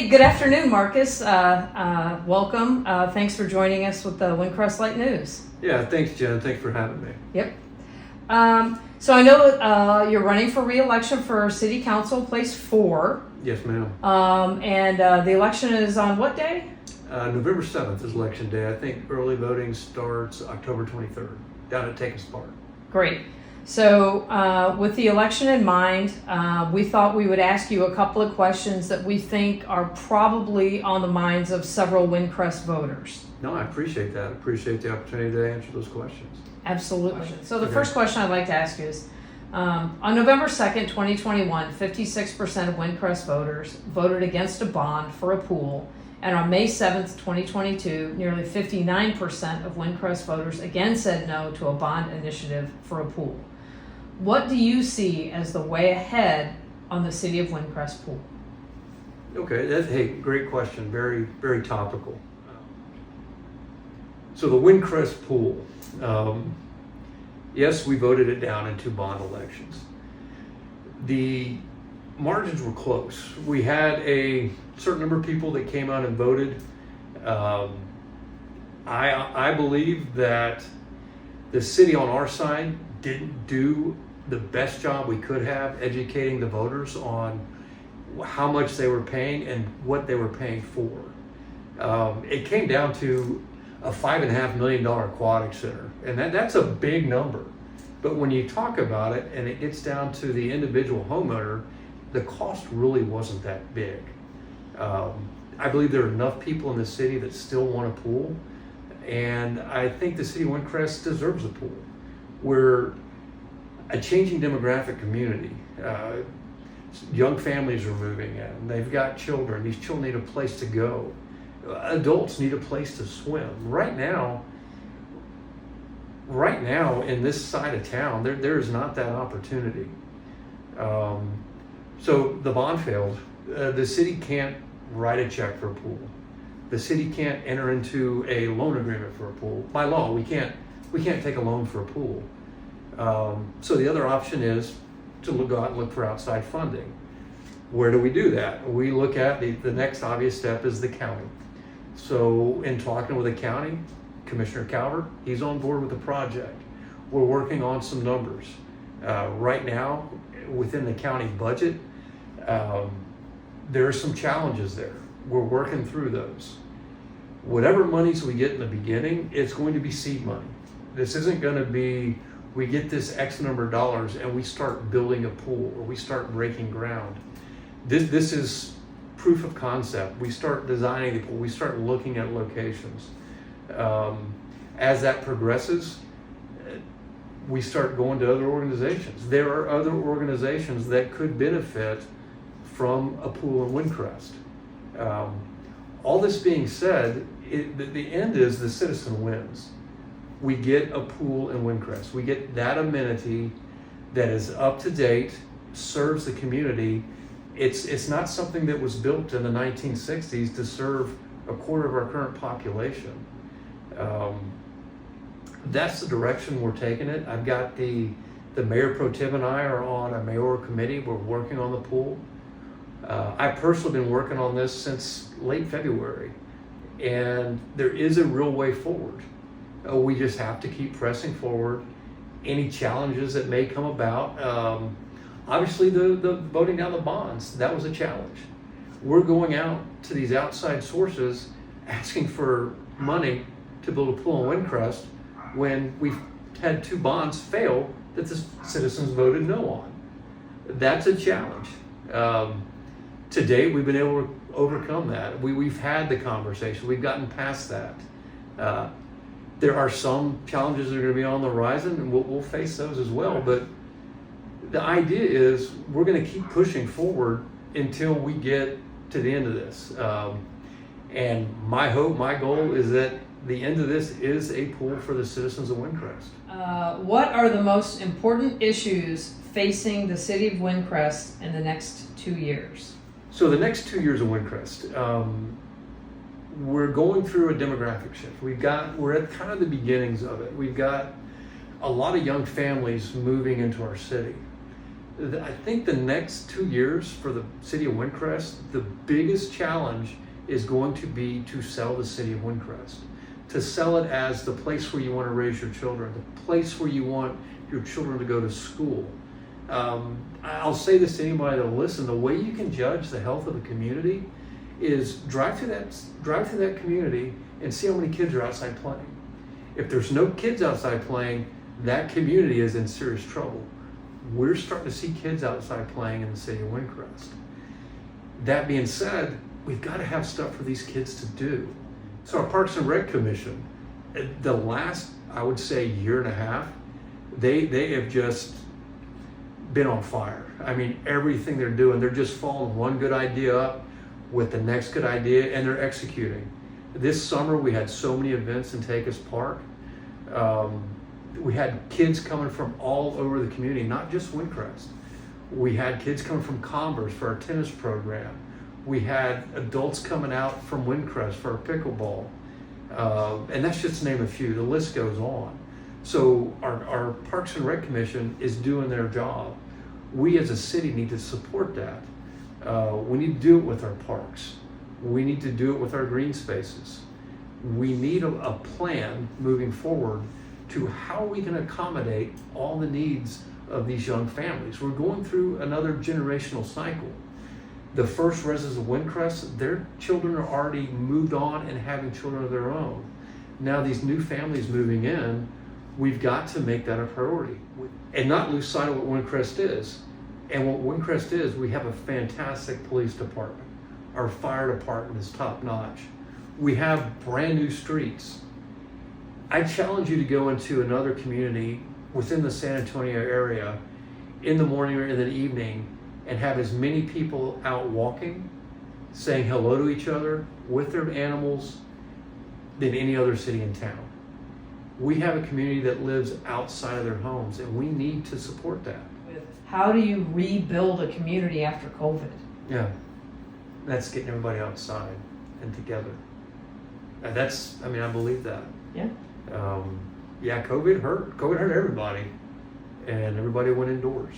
Hey, good afternoon, Marcus. Welcome. Thanks for joining us with the Windcrest Light News. Yeah, thanks, Jen. Thanks for having me. Yep. So I know you're running for re-election for City Council, Place 4. Yes, ma'am. And the election is on what day? November 7th is election day. I think early voting starts October 23rd down at Takes Park. Great. So with the election in mind, we thought we would ask you a couple of questions that we think are probably on the minds of several Windcrest voters. No, I appreciate that. I appreciate the opportunity to answer those questions. Absolutely. So the first question I'd like to ask you is, on November 2nd, 2021, 56% of Windcrest voters voted against a bond for a pool. And on May 7th, 2022, nearly 59% of Windcrest voters again said no to a bond initiative for a pool. What do you see as the way ahead on the City of Windcrest pool? Okay, hey, great question. Very, very topical. So the Windcrest pool, yes, we voted it down in 2 bond elections. The margins were close. We had a certain number of people that came out and voted. I believe that the city on our side didn't do the best job we could have educating the voters on how much they were paying and what they were paying for. It came down to a $5.5 million aquatic center, and that's a big number. But when you talk about it and it gets down to the individual homeowner, the cost really wasn't that big. I believe there are enough people in the city that still want a pool, and I think the city of Windcrest deserves a pool. We're a changing demographic community. Young families are moving in. They've got children. These children need a place to go. Adults need a place to swim. Right now in this side of town, there is not that opportunity. So the bond failed. The city can't write a check for a pool. The city can't enter into a loan agreement for a pool. By law, we can't take a loan for a pool. So the other option is to go out and look for outside funding. Where do we do that? We look at the next obvious step is the county. So in talking with the county, Commissioner Calvert, he's on board with the project. We're working on some numbers. Right now, within the county budget, there are some challenges there. We're working through those. Whatever monies we get in the beginning, it's going to be seed money. This isn't going to be, we get this X number of dollars and we start building a pool or we start breaking ground. This is proof of concept. We start designing the pool, we start looking at locations. As that progresses, we start going to other organizations. There are other organizations that could benefit from a pool in Windcrest. All this being said, the end is the citizen wins. We get a pool in Windcrest. We get that amenity that is up to date, serves the community. It's not something that was built in the 1960s to serve a quarter of our current population. That's the direction we're taking it. I've got the Mayor Pro Tem and I are on a mayoral committee. We're working on the pool. I've personally been working on this since late February, and there is a real way forward. We just have to keep pressing forward. Any challenges that may come about, obviously the voting down the bonds, that was a challenge. We're going out to these outside sources asking for money to build a pool in Windcrest when we've had 2 bonds fail that the citizens voted no on. That's a challenge. To date, we've been able to overcome that. We've had the conversation. We've gotten past that. There are some challenges that are going to be on the horizon, and we'll face those as well. But the idea is we're going to keep pushing forward until we get to the end of this. And my hope, my goal is that the end of this is a pool for the citizens of Windcrest. What are the most important issues facing the City of Windcrest in the next 2 years? So the next 2 years of Windcrest, we're going through a demographic shift. We're at kind of the beginnings of it. We've got a lot of young families moving into our city. I think the next 2 years for the city of Windcrest, the biggest challenge is going to be to sell the city of Windcrest, to sell it as the place where you want to raise your children, the place where you want your children to go to school. I'll say this to anybody that'll listen: the way you can judge the health of a community is drive through that community and see how many kids are outside playing. If there's no kids outside playing, that community is in serious trouble. We're starting to see kids outside playing in the city of Windcrest. That being said, we've got to have stuff for these kids to do. So our Parks and Rec Commission, the last, I would say, year and a half, they have just been on fire. I mean, everything they're doing, they're just following one good idea up with the next good idea, and they're executing. This summer, we had so many events in Takis Park. We had kids coming from all over the community, not just Windcrest. We had kids coming from Converse for our tennis program. We had adults coming out from Windcrest for our pickleball. And that's just to name a few. The list goes on. So our Parks and Rec Commission is doing their job. We as a city need to support that. We need to do it with our parks. We need to do it with our green spaces. We need a plan moving forward to how we can accommodate all the needs of these young families. We're going through another generational cycle. The first residents of Windcrest, their children are already moved on and having children of their own. Now these new families moving in, we've got to make that a priority and not lose sight of what Windcrest is. And what Windcrest is, we have a fantastic police department. Our fire department is top notch. We have brand new streets. I challenge you to go into another community within the San Antonio area in the morning or in the evening and have as many people out walking, saying hello to each other with their animals than any other city in town. We have a community that lives outside of their homes, and we need to support that. How do you rebuild a community after COVID? Yeah, that's getting everybody outside and together. And I believe that. Yeah. COVID hurt everybody, and everybody went indoors.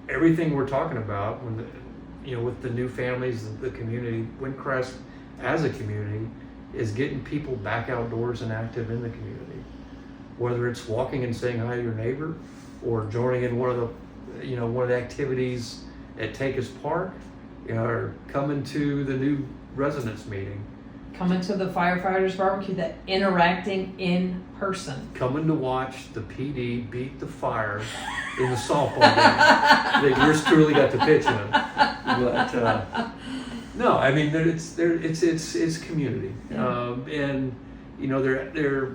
Everything we're talking about with the new families, the community, Windcrest as a community is getting people back outdoors and active in the community. Whether it's walking and saying hi to your neighbor, or joining in one of the activities at Takis Park, or coming to the new residents meeting. Coming to the firefighters barbecue, that interacting in person. Coming to watch the PD beat the fire in the softball game that yours truly got to pitch in. But no, I mean it's community, Yeah. and they're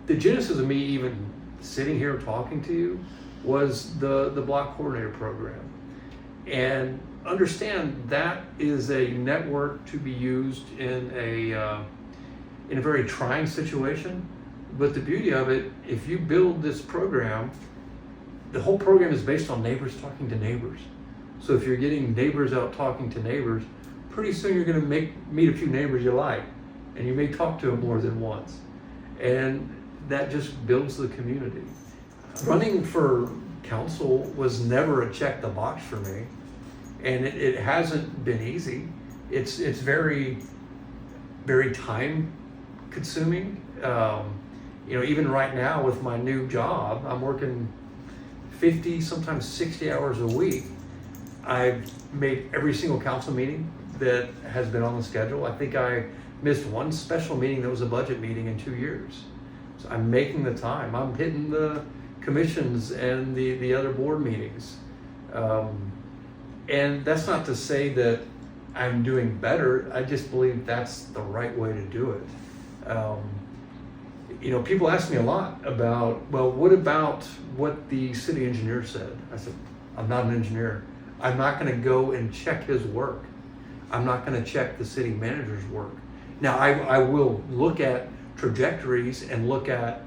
the genesis of me even sitting here talking to you was the block coordinator program, and understand that is a network to be used in a very trying situation. But the beauty of it, if you build this program, the whole program is based on neighbors talking to neighbors. So if you're getting neighbors out talking to neighbors, pretty soon you're going to meet a few neighbors you like, and you may talk to them more than once, and that just builds the community. Running for council was never a check the box for me. And it hasn't been easy. It's very, very time consuming. Even right now with my new job, I'm working 50, sometimes 60 hours a week. I've made every single council meeting that has been on the schedule. I think I missed one special meeting that was a budget meeting in 2 years. So I'm making the time. I'm hitting the commissions and the other board meetings. And that's not to say that I'm doing better. I just believe that's the right way to do it. People ask me a lot about, well, what about what the city engineer said? I said, I'm not an engineer. I'm not going to go and check his work. I'm not going to check the city manager's work. Now, I will look at trajectories and look at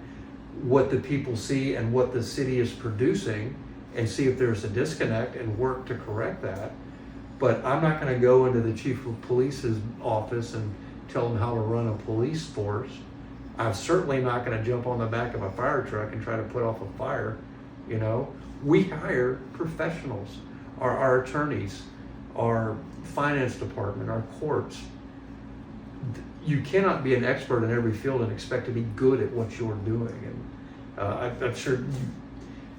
what the people see and what the city is producing, and see if there's a disconnect and work to correct that. But I'm not going to go into the chief of police's office and tell them how to run a police force. I'm certainly not going to jump on the back of a fire truck and try to put off a fire You know, we hire professionals, our attorneys, our finance department, our courts. You cannot be an expert in every field and expect to be good at what you're doing. And I'm sure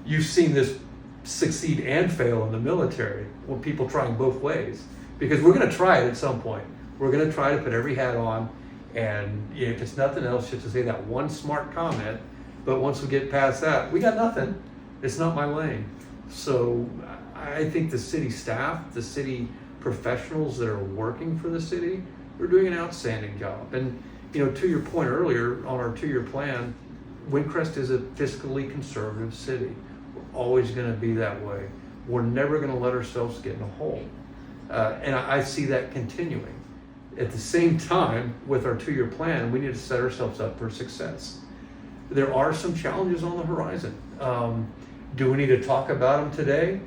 you've seen this succeed and fail in the military, with people trying both ways, because we're going to try it at some point. We're going to try to put every hat on, and if it's nothing else, just to say that one smart comment. But once we get past that, we got nothing. It's not my lane. So I think the city staff, the city professionals that are working for the city, are doing an outstanding job. And to your point earlier on our 2-year plan, Windcrest is a fiscally conservative city. We're always going to be that way. We're never going to let ourselves get in a hole. And I see that continuing. At the same time, with our 2-year plan, we need to set ourselves up for success. There are some challenges on the horizon. Do we need to talk about them today?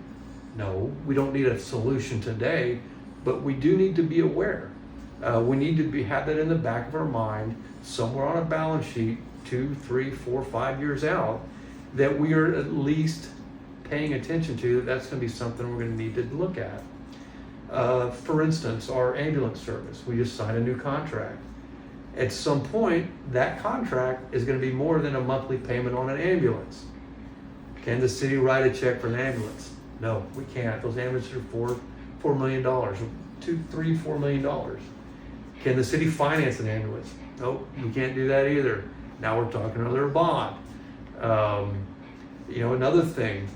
No, we don't need a solution today, but we do need to be aware. We need to have that in the back of our mind, somewhere on a balance sheet, 2, 3, 4, 5 years out, that we are at least paying attention to. That's going to be something we're going to need to look at. For instance, our ambulance service, we just signed a new contract. At some point, that contract is going to be more than a monthly payment on an ambulance. Can the city write a check for an ambulance? No, we can't. Those ambulances are $4 million, $2, $3, $4 million. Can the city finance an ambulance? Nope, we can't do that either. Now we're talking another bond. Another thing,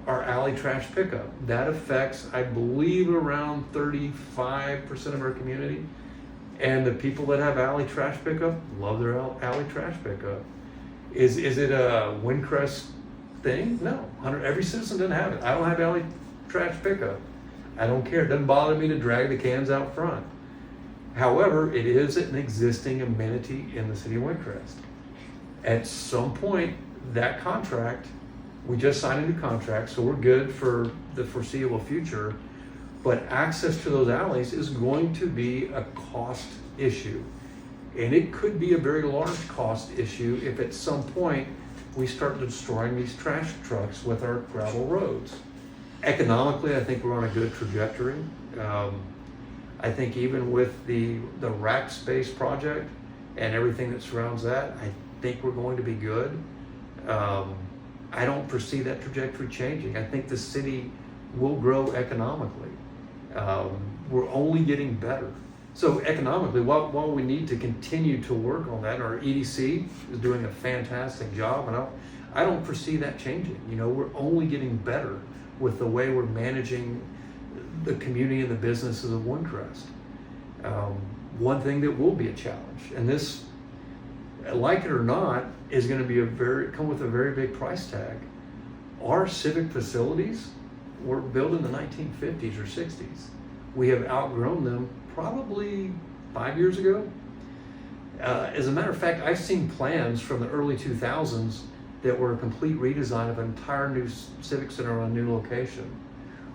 our alley trash pickup, that affects, I believe, around 35% of our community. And the people that have alley trash pickup love their alley trash pickup. Is it a Windcrest thing? No, every citizen doesn't have it. I don't have alley trash pickup. I don't care. It doesn't bother me to drag the cans out front. However, it is an existing amenity in the city of Windcrest. At some point, that contract, we just signed a new contract, so we're good for the foreseeable future. But access to those alleys is going to be a cost issue. And it could be a very large cost issue if at some point we start destroying these trash trucks with our gravel roads. Economically, I think we're on a good trajectory. I think even with the rack space project and everything that surrounds that, I think we're going to be good. I don't foresee that trajectory changing. I think the city will grow economically. We're only getting better. So economically, while we need to continue to work on that, our EDC is doing a fantastic job, and I don't foresee that changing. We're only getting better with the way we're managing the community and the businesses of Windcrest. One thing that will be a challenge, and this, like it or not, is going to come with a very big price tag. Our civic facilities were built in the 1950s or 60s. We have outgrown them probably 5 years ago. As a matter of fact, I've seen plans from the early 2000s that were a complete redesign of an entire new civic center on a new location.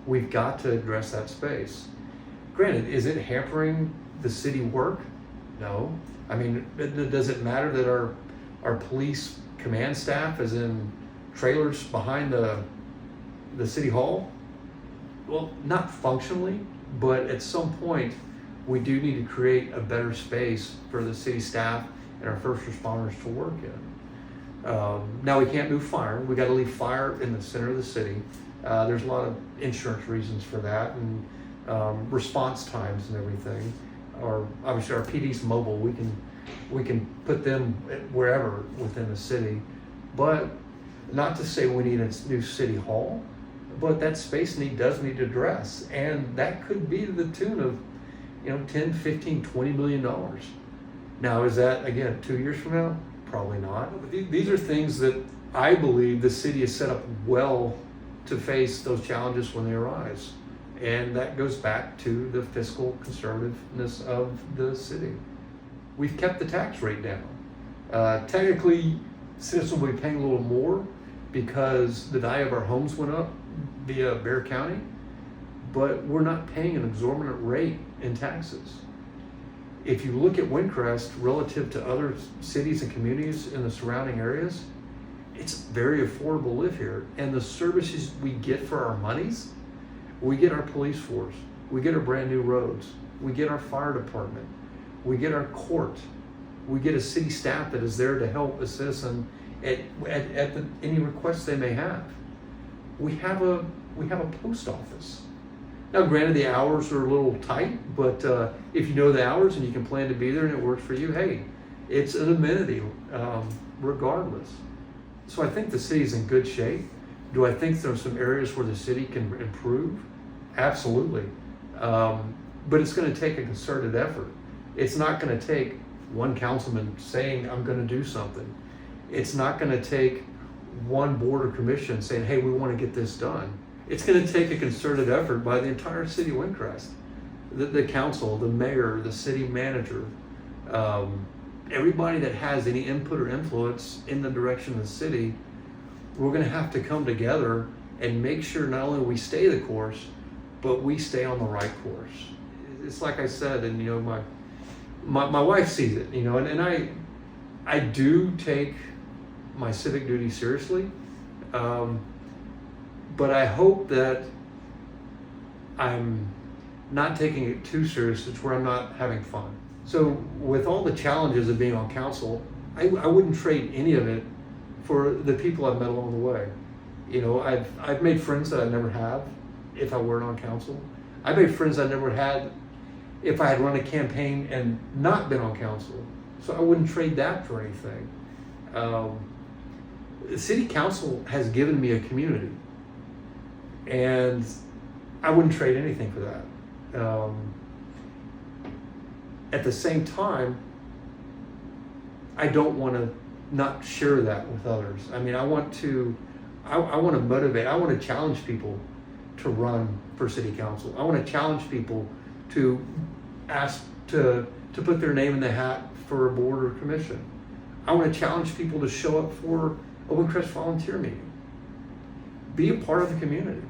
We've got to address that space. Granted, is it hampering the city work? No. I mean, does it matter that our police command staff is in trailers behind the city hall? Well, not functionally, but at some point, we do need to create a better space for the city staff and our first responders to work in. Now we can't move fire. We got to leave fire in the center of the city. There's a lot of insurance reasons for that, and response times and everything. Obviously our PD's mobile. We can put them wherever within the city, but not to say we need a new city hall, but that space does need to address, and that could be to the tune of 10, 15, $20 million. Now, is that, again, 2 years from now? Probably not. These are things that I believe the city is set up well to face those challenges when they arise. And that goes back to the fiscal conservativeness of the city. We've kept the tax rate down. Technically, citizens will be paying a little more because the value of our homes went up via Bexar County, but we're not paying an exorbitant rate in taxes. If you look at Windcrest relative to other cities and communities in the surrounding areas, it's very affordable to live here. And the services we get for our monies, we get our police force, we get our brand new roads, we get our fire department, we get our court, we get a city staff that is there to help a citizen at any requests they may have. We have a post office. Now, granted, the hours are a little tight, but if you know the hours and you can plan to be there and it works for you, hey, it's an amenity regardless. So I think the city's in good shape. Do I think there's some areas where the city can improve? Absolutely. But it's going to take a concerted effort. It's not going to take one councilman saying, I'm going to do something. It's not going to take one board or commission saying, hey, we want to get this done. It's going to take a concerted effort by the entire city of Windcrest. The council, the mayor, the city manager, everybody that has any input or influence in the direction of the city. We're going to have to come together and make sure not only we stay the course, but we stay on the right course. It's like I said, and my wife sees it, and I do take my civic duty seriously, but I hope that I'm not taking it too serious. It's where I'm not having fun. So with all the challenges of being on council, I wouldn't trade any of it for the people I've met along the way. I've made friends that I never have if I weren't on council. I made friends I never had if I had run a campaign and not been on council. So I wouldn't trade that for anything. The city council has given me a community, and I wouldn't trade anything for that. At the same time, I don't want to not share that with others. I mean, I want to motivate. I want to challenge people to run for city council. I want to challenge people to ask to put their name in the hat for a board or commission. I want to challenge people to show up for a Windcrest volunteer meeting. Be a part of the community.